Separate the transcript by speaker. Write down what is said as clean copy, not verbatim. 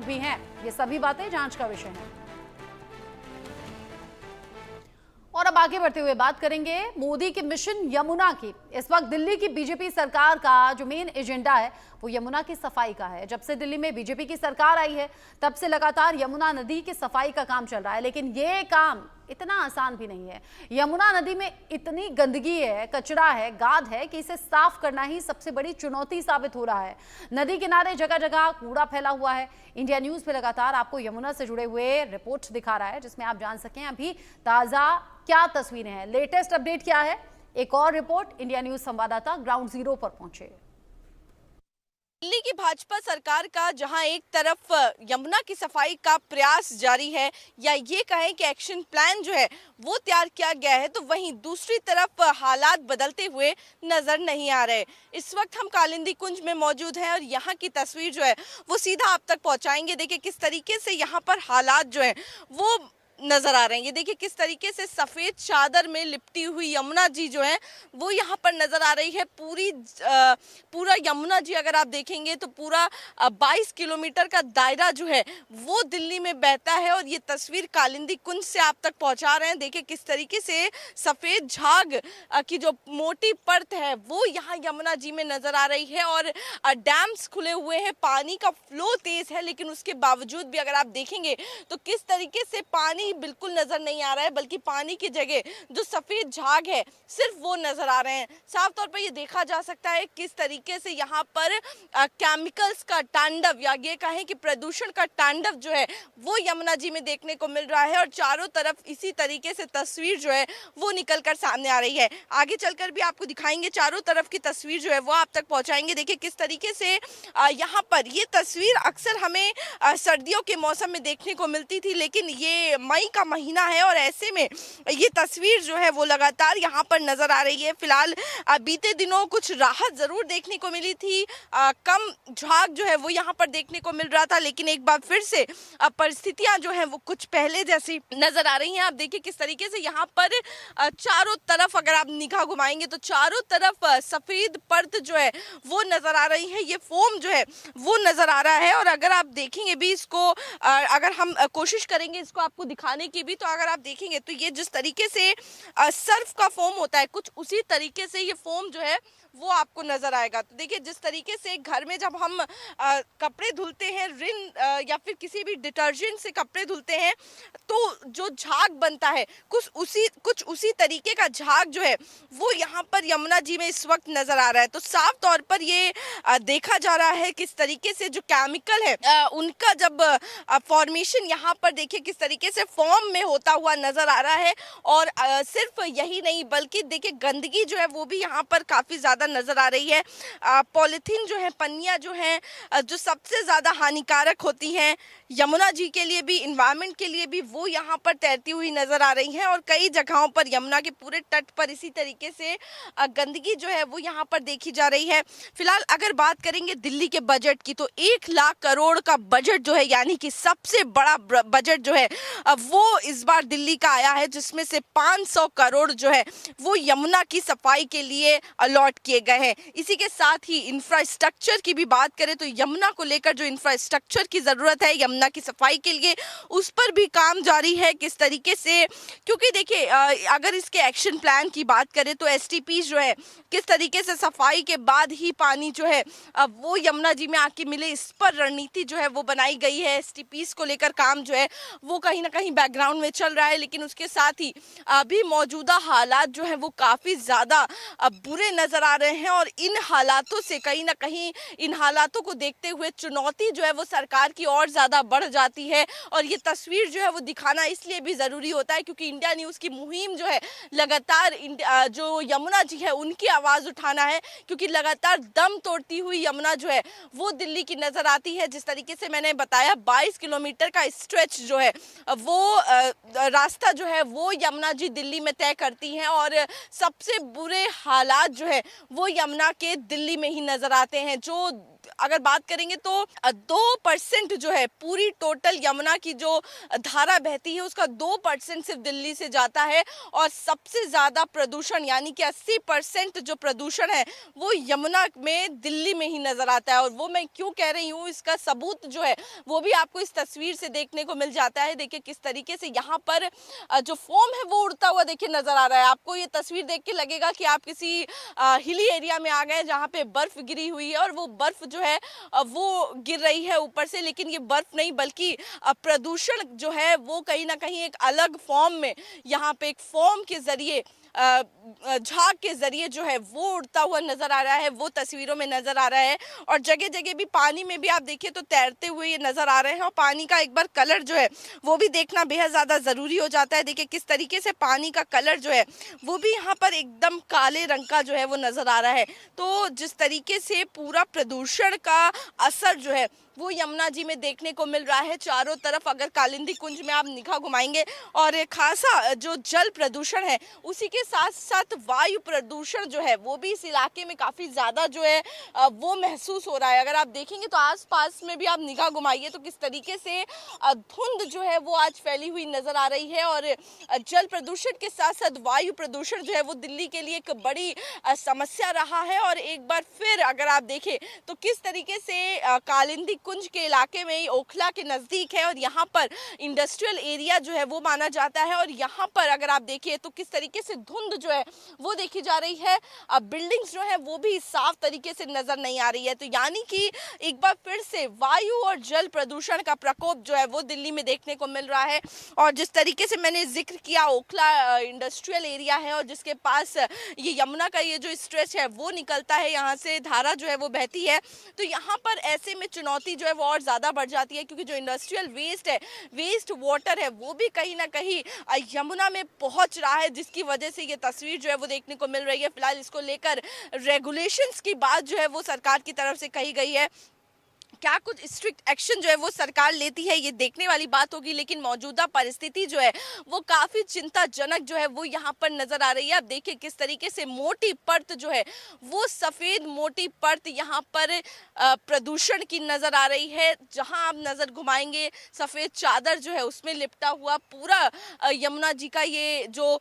Speaker 1: भी हैं, ये सभी बातें जांच का विषय हैं। और अब आगे बढ़ते हुए बात करेंगे मोदी के मिशन यमुना की। इस वक्त दिल्ली की बीजेपी सरकार का जो मेन एजेंडा है वो यमुना की सफाई का है। जब से दिल्ली में बीजेपी की सरकार आई है तब से लगातार यमुना नदी की सफाई का काम चल रहा है, लेकिन ये काम इतना आसान भी नहीं है। यमुना नदी में इतनी गंदगी है, कचरा है, गाद है कि इसे साफ करना ही सबसे बड़ी चुनौती साबित हो रहा है। नदी किनारे जगह जगह कूड़ा फैला हुआ है। इंडिया न्यूज पे लगातार आपको यमुना से जुड़े हुए रिपोर्ट दिखा रहा है, जिसमें आप जान सकें अभी ताजा क्या तस्वीरें हैं, लेटेस्ट अपडेट क्या है। एक और रिपोर्ट, इंडिया न्यूज संवाददाता ग्राउंड जीरो पर पहुंचे।
Speaker 2: दिल्ली की भाजपा सरकार का जहां एक तरफ यमुना की सफाई का प्रयास जारी है, या ये कहें कि एक्शन प्लान जो है वो तैयार किया गया है, तो वहीं दूसरी तरफ हालात बदलते हुए नजर नहीं आ रहे। इस वक्त हम कालिंदी कुंज में मौजूद हैं और यहाँ की तस्वीर जो है वो सीधा आप तक पहुँचाएंगे। देखिए किस तरीके से यहाँ पर हालात जो है वो नजर आ रहे हैं। ये देखिए किस तरीके से सफेद चादर में लिपटी हुई यमुना जी जो है वो यहाँ पर नजर आ रही है। पूरा यमुना जी अगर आप देखेंगे तो पूरा 22 किलोमीटर का दायरा जो है वो दिल्ली में बहता है, और ये तस्वीर कालिंदी कुंज से आप तक पहुंचा रहे हैं। देखिए किस तरीके से सफेद झाग की जो मोटी परत है वो यहाँ यमुना जी में नजर आ रही है, और डैम्स खुले हुए हैं, पानी का फ्लो तेज है, लेकिन उसके बावजूद भी अगर आप देखेंगे तो किस तरीके से पानी बिल्कुल नजर नहीं आ रहा है, बल्कि पानी की जगह जो सफेद झाग है सिर्फ वो नजर आ रहे हैं। साफ तौर पर ये देखा जा सकता है किस तरीके से यहाँ पर केमिकल्स का तांडव, या ये कहें कि प्रदूषण का तांडव जो है वो यमुना जी में देखने को मिल रहा है, और चारों तरफ इसी तरीके से तस्वीर जो है वो निकल कर सामने आ रही है। आगे चलकर भी आपको दिखाएंगे, चारों तरफ की तस्वीर जो है वो आप तक पहुंचाएंगे। देखिए किस तरीके से यहाँ पर ये तस्वीर अक्सर हमें सर्दियों के मौसम में देखने को मिलती थी, लेकिन ये मई का महीना है और ऐसे में ये तस्वीर जो है वो लगातार यहाँ पर नजर आ रही है। फिलहाल बीते दिनों कुछ राहत जरूर देखने को मिली थी, कम झाग जो है वो यहाँ पर देखने को मिल रहा था, लेकिन एक बार फिर से परिस्थितियां जो है वो कुछ पहले जैसी नजर आ रही हैं। आप देखिए किस तरीके से यहाँ पर चारों तरफ अगर आप निगाह घुमाएंगे तो चारों तरफ सफेद परत जो है वो नजर आ रही है, ये फोम जो है वो नजर आ रहा है। और अगर आप देखेंगे भी इसको, अगर हम कोशिश करेंगे इसको आपको दिखाने की भी, तो अगर आप देखेंगे तो ये जिस तरीके से सर्फ का फोम होता है कुछ उसी तरीके से ये फोम जो है वो आपको नजर आएगा। तो देखिए जिस तरीके से घर में जब हम कपड़े धुलते हैं, रिन या फिर किसी भी डिटर्जेंट से कपड़े धुलते हैं तो जो झाग बनता है कुछ उसी तरीके का झाग जो है वो यहाँ पर यमुना जी में इस वक्त नजर आ रहा है। तो साफ तौर पर ये देखा जा रहा है किस तरीके से जो केमिकल है उनका जब फॉर्मेशन यहाँ पर देखिए किस तरीके से फॉर्म में होता हुआ नजर आ रहा है। और सिर्फ यही नहीं बल्कि देखिए गंदगी जो है वो भी यहाँ पर काफी ज्यादा नजर आ रही है। पॉलिथीन जो है, पन्नियां जो हैं, जो सबसे ज्यादा हानिकारक होती हैं यमुना जी के लिए भी, इन्वायरमेंट के लिए भी, वो यहाँ पर तैरती हुई नजर आ रही हैं। और कई जगहों पर यमुना के पूरे तट पर इसी तरीके से गंदगी जो है वो यहाँ पर देखी जा रही है। फिलहाल अगर बात करेंगे दिल्ली के बजट की तो 1 लाख करोड़ का बजट जो है, यानी कि सबसे बड़ा बजट जो है वो इस बार दिल्ली का आया है, जिसमें से 500 करोड़ जो है वो यमुना की सफाई के लिए अलॉट किए गए हैं। इसी के साथ ही इंफ्रास्ट्रक्चर की भी बात करें तो यमुना को लेकर जो इंफ्रास्ट्रक्चर की जरूरत है यमुना की सफाई के लिए, उस पर भी काम जारी है। किस तरीके से, क्योंकि देखिए अगर इसके एक्शन प्लान की बात करें तो एसटीपी जो है किस तरीके से सफाई के बाद ही पानी जो है वो यमुना जी में आके मिले, इस पर रणनीति जो है वो बनाई गई है। एसटीपीज को लेकर काम जो है वो कहीं ना कहीं बैकग्राउंड में चल रहा है, लेकिन उसके साथ ही अभी मौजूदा हालात जो है वो काफी ज्यादा बुरे नजर आ रहे हैं। और इन हालातों से कहीं ना कहीं, इन हालातों को देखते हुए चुनौती जो है वो सरकार की और ज्यादा बढ़ जाती है। और ये तस्वीर जो है वो दिखाना इसलिए भी जरूरी होता है क्योंकि इंडिया न्यूज की मुहिम जो है लगातार जो यमुना जी है उनकी आवाज उठाना है, क्योंकि लगातार दम तोड़ती हुई यमुना जो है वो दिल्ली की नजर आती है। जिस तरीके से मैंने बताया 22 किलोमीटर का स्ट्रेच जो है वो रास्ता जो है वो यमुना जी दिल्ली में तय करती हैं, और सबसे बुरे हालात जो है वो यमुना के दिल्ली में ही नजर आते हैं। जो अगर बात करेंगे तो 2% जो है पूरी टोटल यमुना की जो धारा बहती है उसका 2% सिर्फ दिल्ली से जाता है और सबसे ज्यादा प्रदूषण यानी कि 80% जो प्रदूषण है वो यमुना में दिल्ली में ही नजर आता है। और वो मैं क्यों कह रही हूँ, इसका सबूत जो है वो भी आपको इस तस्वीर से देखने को मिल जाता है। देखिए किस तरीके से यहाँ पर जो फोम है वो उड़ता हुआ देखिए नजर आ रहा है। आपको ये तस्वीर देख के लगेगा कि आप किसी हिली एरिया में आ गए जहाँ पे बर्फ गिरी हुई है और वो बर्फ जो है वो गिर रही है ऊपर से, लेकिन ये बर्फ नहीं बल्कि प्रदूषण जो है वो कहीं ना कहीं एक अलग फॉर्म में यहाँ पे एक फॉर्म के जरिए झाग के जरिए जो है वो उड़ता हुआ नजर आ रहा है, वो तस्वीरों में नजर आ रहा है। और जगह जगह भी पानी में भी आप देखिए तो तैरते हुए ये नजर आ रहे हैं और पानी का एक बार कलर जो है वो भी देखना बेहद ज्यादा जरूरी हो जाता है। देखिए किस तरीके से पानी का कलर जो है वो भी यहाँ पर एकदम काले रंग का जो है वो नजर आ रहा है। तो जिस तरीके से पूरा प्रदूषण का असर जो है वो यमुना जी में देखने को मिल रहा है चारों तरफ, अगर कालिंदी कुंज में आप निगाह घुमाएंगे और खासा जो जल प्रदूषण है उसी के साथ साथ वायु प्रदूषण जो है वो भी इस इलाके में काफी ज्यादा जो है वो महसूस हो रहा है। अगर आप देखेंगे तो आसपास में भी आप निगाह घुमाइए तो किस तरीके से धुंध जो है वो आज फैली हुई नजर आ रही है। और जल प्रदूषण के साथ साथ वायु प्रदूषण जो है वो दिल्ली के लिए एक बड़ी समस्या रहा है। और एक बार फिर अगर आप देखें तो किस तरीके से कालिंदी कुंज के इलाके में ही ओखला के नजदीक है और यहाँ पर इंडस्ट्रियल एरिया जो है वो माना जाता है। और यहाँ पर अगर आप देखिए तो किस तरीके से धुंध जो है वो देखी जा रही है, बिल्डिंग्स जो है वो भी साफ तरीके से नजर नहीं आ रही है। तो यानी कि एक बार फिर से वायु और जल प्रदूषण का प्रकोप जो है वो दिल्ली में देखने को मिल रहा है। और जिस तरीके से मैंने जिक्र किया ओखला इंडस्ट्रियल एरिया है और जिसके पास ये यमुना का ये जो स्ट्रेच है वो निकलता है, यहाँ से धारा जो है वो बहती है। तो यहाँ पर ऐसे में चुनौती जो है वो और ज्यादा बढ़ जाती है क्योंकि जो इंडस्ट्रियल वेस्ट है, वेस्ट वाटर है वो भी कहीं ना कहीं यमुना में पहुंच रहा है, जिसकी वजह से ये तस्वीर जो है वो देखने को मिल रही है। फिलहाल इसको लेकर रेगुलेशंस की बात जो है वो सरकार की तरफ से कही गई है। क्या कुछ स्ट्रिक्ट एक्शन जो है वो सरकार लेती है ये देखने वाली बात होगी, लेकिन मौजूदा परिस्थिति जो है वो काफी चिंताजनक जो है वो यहाँ पर नजर आ रही है। अब देखिए किस तरीके से मोटी परत जो है वो सफेद मोटी परत यहाँ पर प्रदूषण की नजर आ रही है। जहां आप नजर घुमाएंगे सफेद चादर जो है उसमें लिपटा हुआ पूरा यमुना जी का ये जो